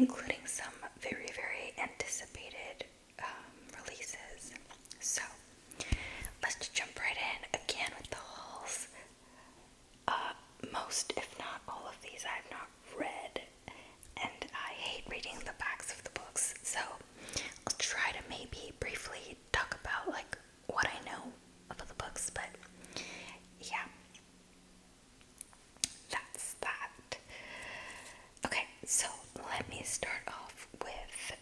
including some very, very anticipated releases. So, let's just jump right in again with the hauls. Most, if not all of these, I have not read, and I hate reading the backs of the books, so I'll try to maybe briefly talk about like what I know about the books, but yeah, that's that. Okay, so let me start off with,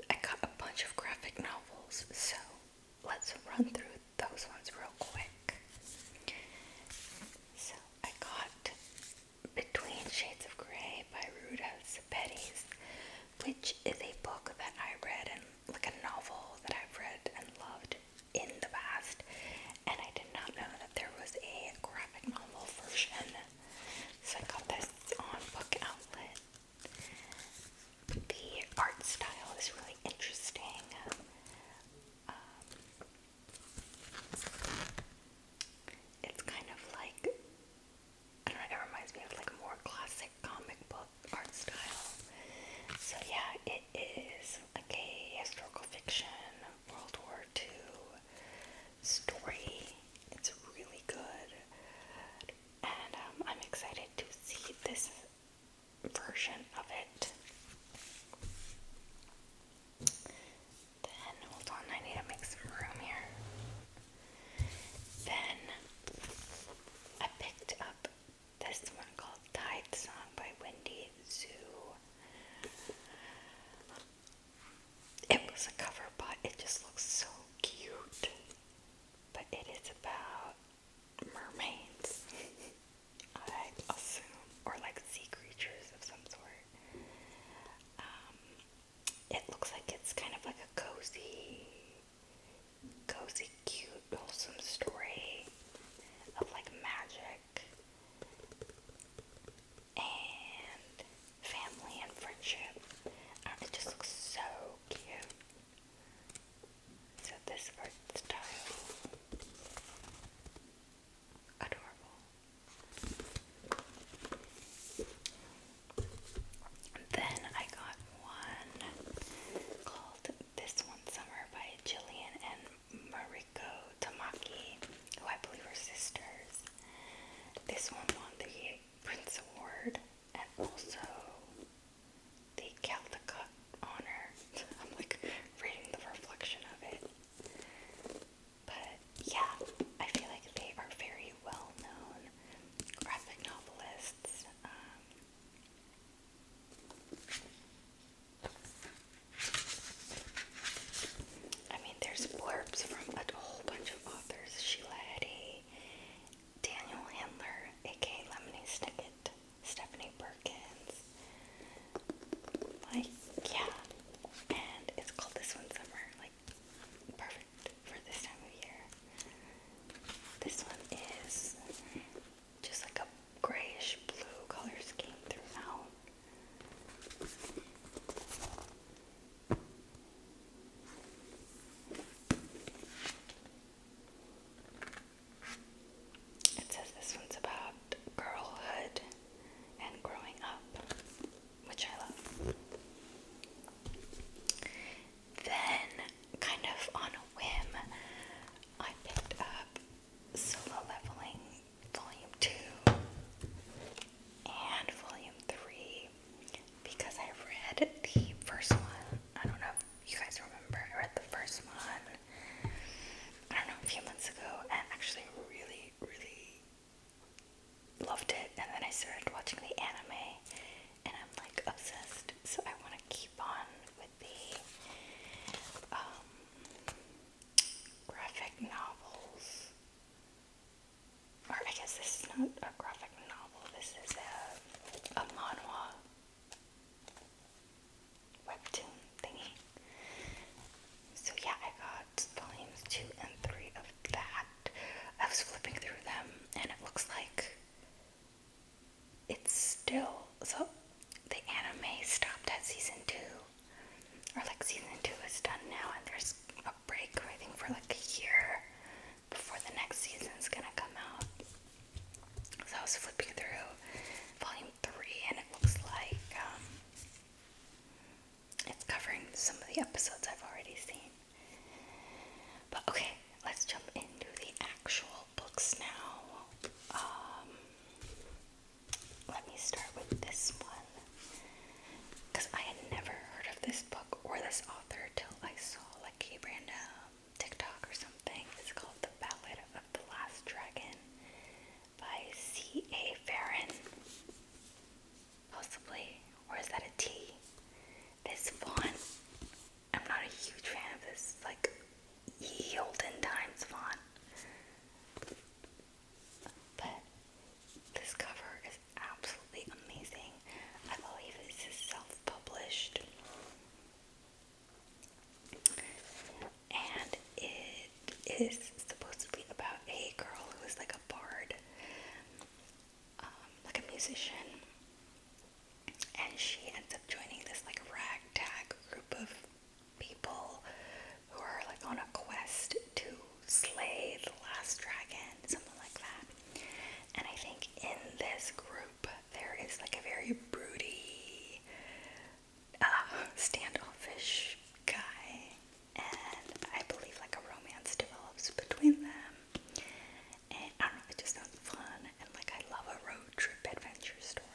I got a bunch of graphic novels, so let's run through those ones real quick. So I got Between Shades of Grey by Ruta Sepetys, which is a book that I read, and like a novel that I've read and loved in the past, and I did not know that there was a graphic novel version, so I got this on Book Outlet. The art style is really interesting. It's kind of like, I don't know, it reminds me of like a more classic comic book art style. So yeah, it is like a historical fiction World War II story. It's really good, and I'm excited to see this version of it. Then, hold on, I need to make some room here. Then, I picked up this one called Tide Song by Wendy Zhu. It was a cover, but it just looks so cute. But it is about mermaids, I assume, or like sea creatures of some sort. It looks like it's kind of like a cozy, cute, wholesome story of like magic and family and friendship. It just looks so cute. So this art style, adorable. Then I got one called This One Summer by Jillian and Mariko Tamaki, who I believe are sisters. This one won the Prince Award and also the Caldecott honor. I'm like reading the reflection of it. But yeah, I feel like they are very well known graphic novelists. I mean, there's blurbs from a whole bunch of authors. Sheila Heti, Daniel Handler, aka Lemony Snicket, Stephanie Perkins. Like, yeah. And it's called This One Summer. Like, perfect for this time of year. This one is just like a grayish blue color scheme throughout. It says this one's about girlhood and growing up, which I love. Then, kind of on a whim, I picked up Solo Leveling Volume 2 and Volume 3 because I read the first one. I don't know if you guys remember, I read the first one, I don't know, a few months ago, and actually really, really loved it. And then I started watching the anime, and I'm like obsessed. So I want to keep on with the graphic novels. Or I guess this is not a graphic novel. This is a manhwa webtoon thingy. So yeah, I got volumes 2 and 3 of that. I was flipping through them, and it looks like it's still, so the anime stopped at season 2, or like season 2 is done now, and there's a break, I think, for like a year before the next season's gonna come out. So I was flipping through volume 3, and it looks like some of the episodes I've already seen. But okay, let's jump into the actual books now. Let me start with this one, because I had never heard of this book or this author till I saw like a random TikTok or something. It's called The Ballad of the Last Dragon by C.A. Farron. Possibly. Or is that a T? This font. I'm not a huge fan of this, like, olden times font. But this cover is absolutely amazing. I believe this is self-published. And it is supposed to be about a girl who is like a bard, like a musician. And she ends up joining this like ragtag group of people who are like on a quest to slay the last dragon, something like that. And I think in this group there is like a very broody, standoffish guy, and I believe like a romance develops between them. And I don't know, it just sounds fun, and like I love a road trip adventure story.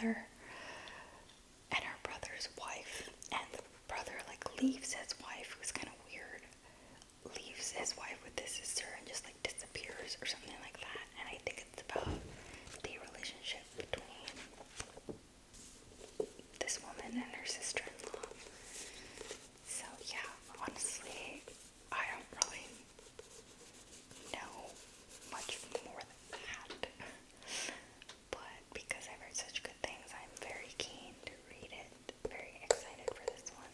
brother and her brother's wife, and the brother like leaves his wife, who's kind of weird, leaves his wife with his sister and just like disappears or something like that. And I think it's about the relationship between this woman and her sister-in-law. So yeah, honestly, I don't really know much more than that. But because I've heard such good things, I'm very keen to read it. Very excited for this one.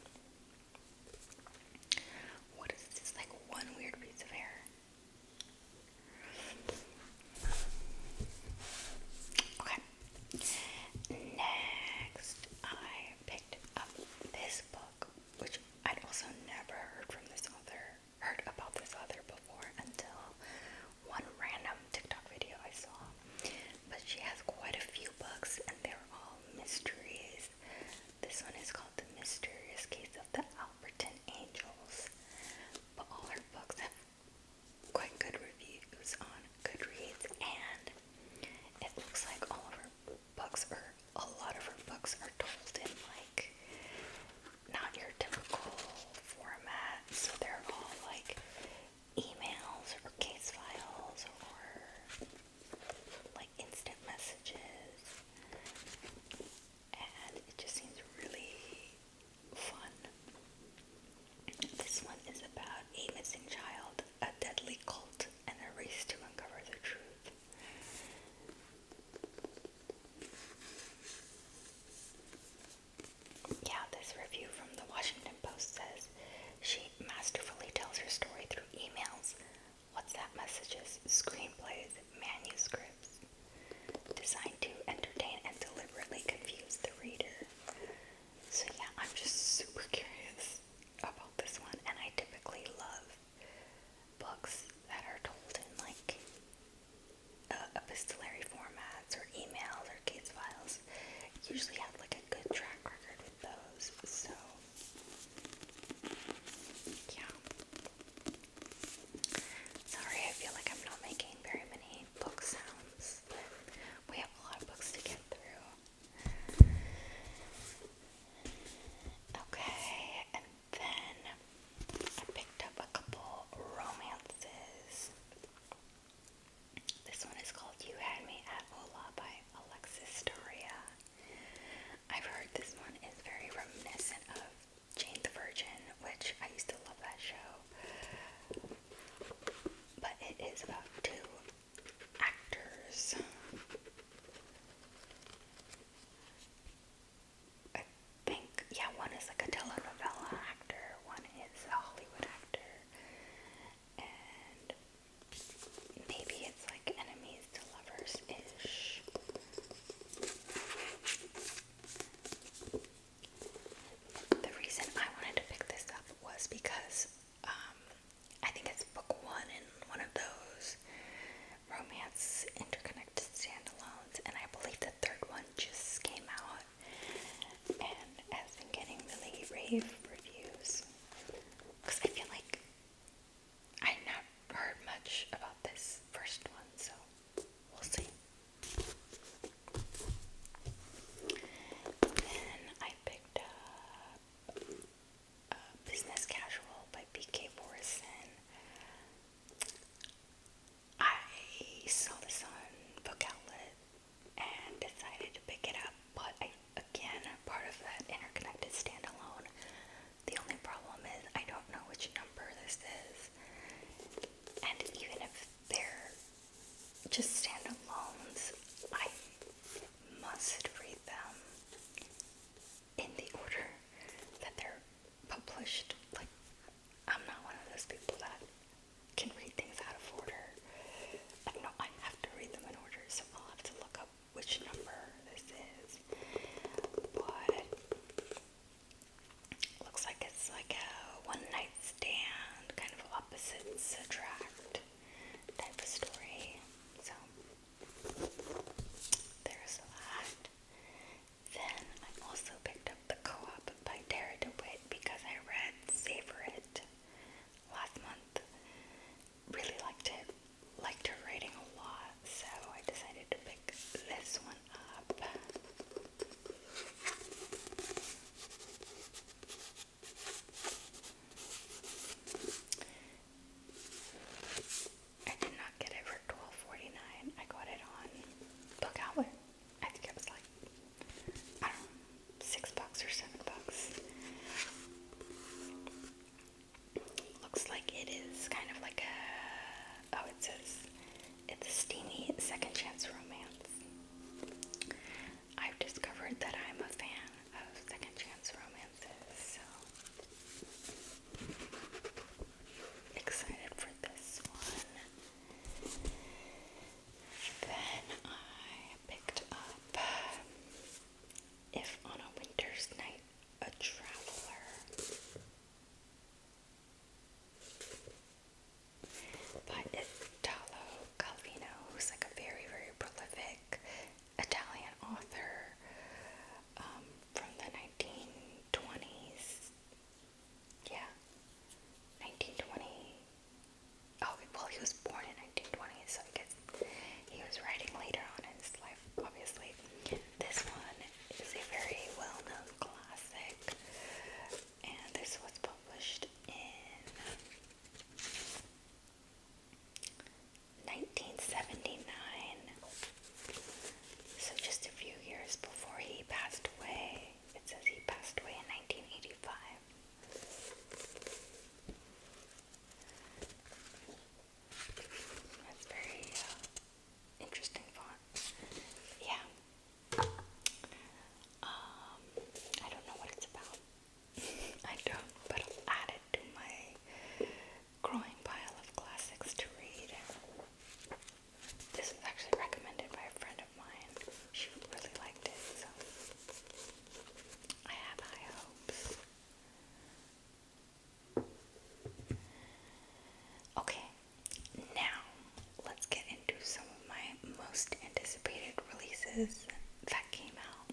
Witches that came out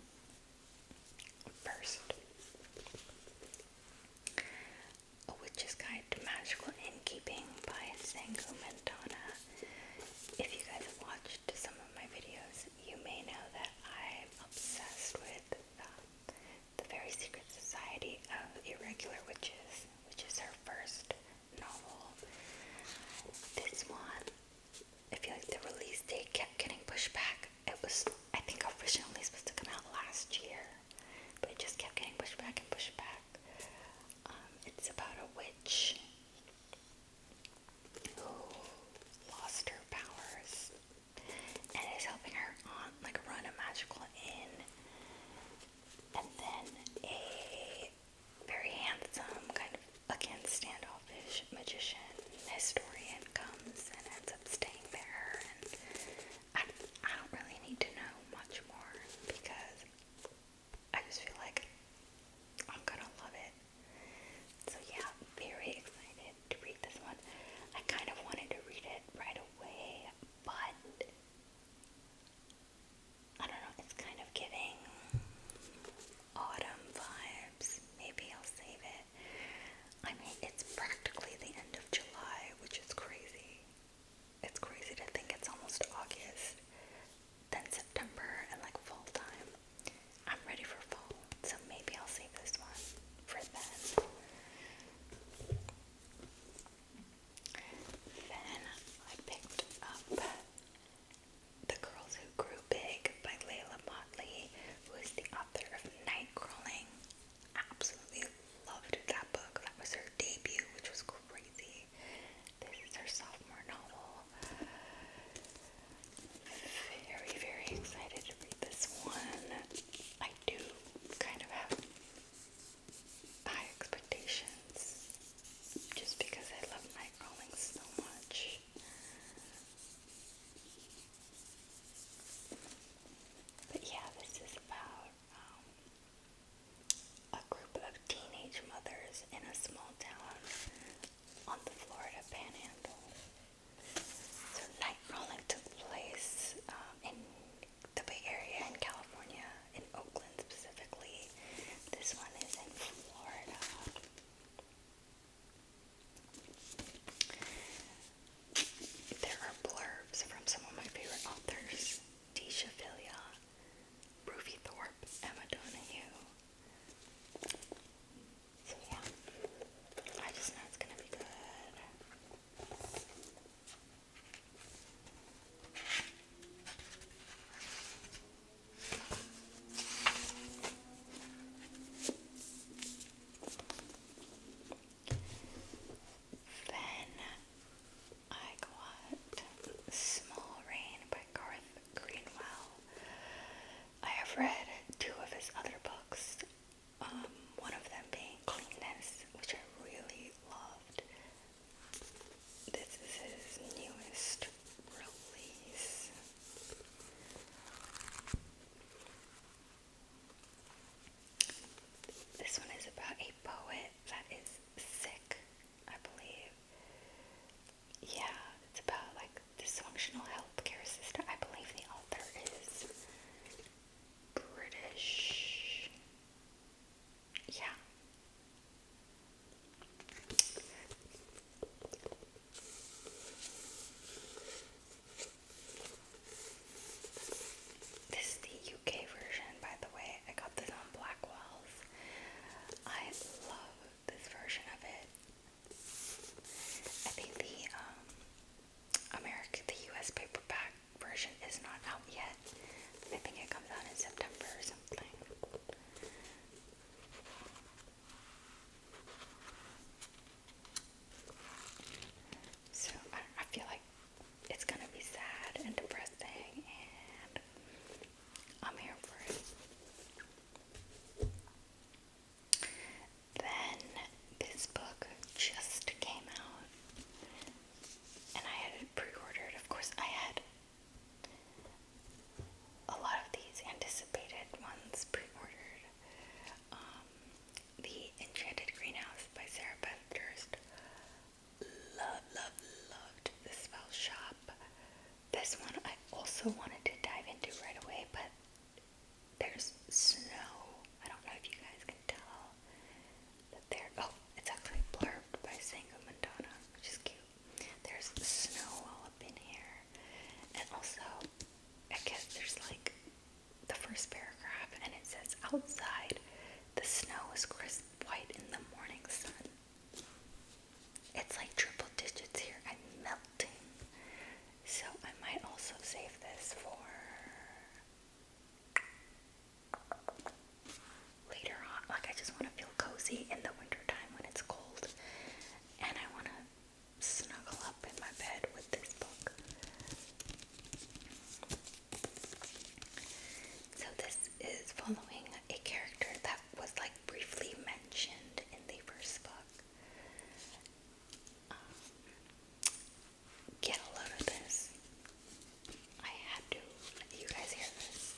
first. A Witch's Guide to Magical Inkeeping by Sangu Mentana. If you guys have watched some of my videos, you may know that I'm obsessed with The Very Secret Society of Irregular Witches, which is her first novel. This one, I feel like the release date kept getting pushed back. It was, I think, originally supposed to come out last year, but it just kept getting pushed back and pushed back. It's about a witch who lost her powers and is helping her aunt like run a magical inn, and then a very handsome, kind of again standoffish magician historian comes and ends up staying there, and I don't really need to know much more because I just feel like I'm gonna love it. So yeah, very excited to read this one. I kind of wanted to read it right away, but I don't know, it's kind of giving autumn vibes. Maybe I'll save it. I mean, it's practically the end of July, which is crazy. It's crazy to think it's almost August, then September, and like fall time. I'm ready for fall, so maybe I'll save this one for then. Then I picked up The Girls Who Grew Big by Layla Motley, who is the author of Nightcrawling. Absolutely loved that book. That was her debut, which was crazy. This is her sophomore novel. Very, very excited to read this one. I do kind of have high expectations just because I love Nightcrawling so much. But yeah, this is about a group of teenage mothers in a small town on the Florida Panhandle. So Nightcrawling took place in the Bay Area in California, in Oakland specifically. This one is in Florida. There are blurbs from some of my favorite authors: Deisha Filia, Ruby Thorpe, Emma Donahue. So yeah, I just know it's gonna be good. Then I got Small Rain by Garth Greenwell. I have read two of his other books, one of them being Cleanness, which I really loved. This is his newest release. This one is about a poet that is sick, I believe. Yeah, it's about like dysfunctional healthcare system. I believe the author is British. outside, the snow is crisp white in the morning sun. It's like triple digits here. I'm melting. So I might also save this for later on. Like, I just want to feel cozy in the wintertime when it's cold. And I want to snuggle up in my bed with this book. So this is following a character that was like briefly mentioned in the first book. Get a load of this. I had to let you guys hear this.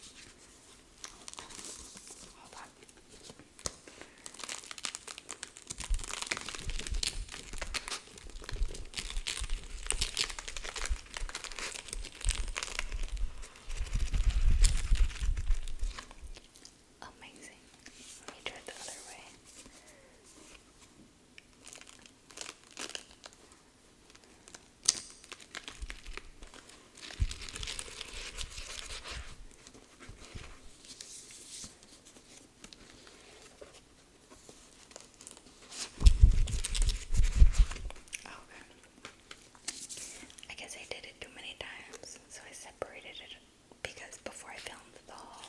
Hold on. Amazing. Let me turn it the other way. Okay. I guess I did it too many times, so I separated it because before I filmed the haul,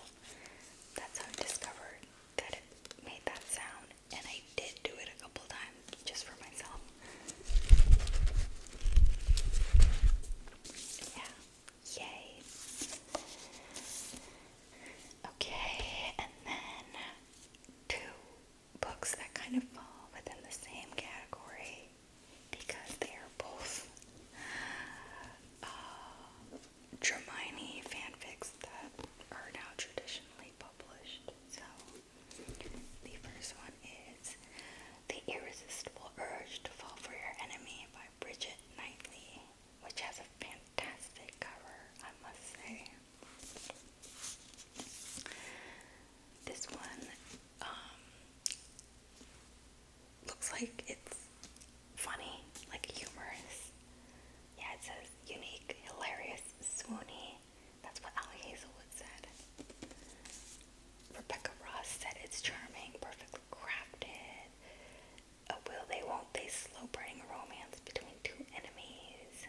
that's how I discovered that it made that sound, and I did do it a couple times just for myself. Yeah. Yay. Okay, and then two books that kind of fall within the same category because they are both Hermione fanfics that are now traditionally published. So the first one is The Irresistible Urge to Fall for Your Enemy by Bridget Knightley, which has a fantastic cover, I must say. This one looks like it's funny, like humorous. Yeah, it says unique, hilarious, swoony. That's what Ali Hazelwood said. Rebecca Ross said it's charming, perfectly crafted. A will they, won't they, slow burning romance between two enemies.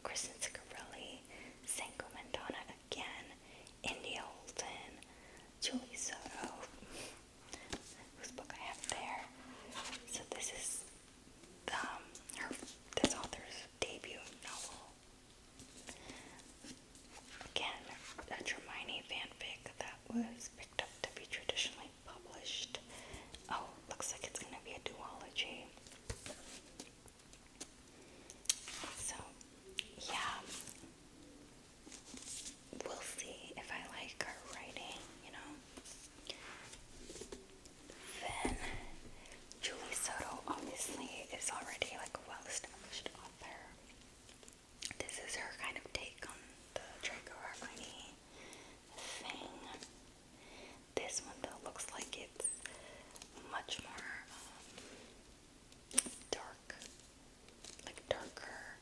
Kristen Ciccarelli, Sanko Mandana again, India Holton, Julie Soto, whose book I have there. So this is this author's debut novel. Again, a Hermione fanfic that was picked up to be traditionally published. Oh, looks like it's going to be a duology. So, yeah. We'll see if I like her writing, you know. Then, Julie Soto obviously is already like a well-established author. This is her kind of take on the Draco Hermione thing. This one though looks like it's much more dark, like darker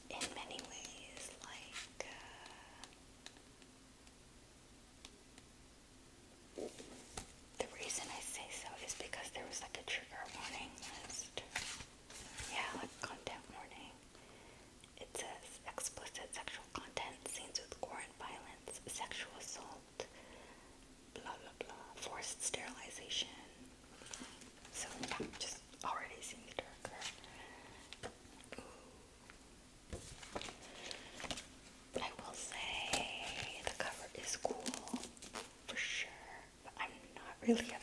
in many ways. Like the reason I say so is because there was like a trigger warning list. Yeah, like content warning. It says explicit sexual content, scenes with gore and violence, sexual assault, blah blah blah, forced sterilization. So I'm just already seeing the darker. Ooh. I will say the cover is cool for sure, but I'm not really a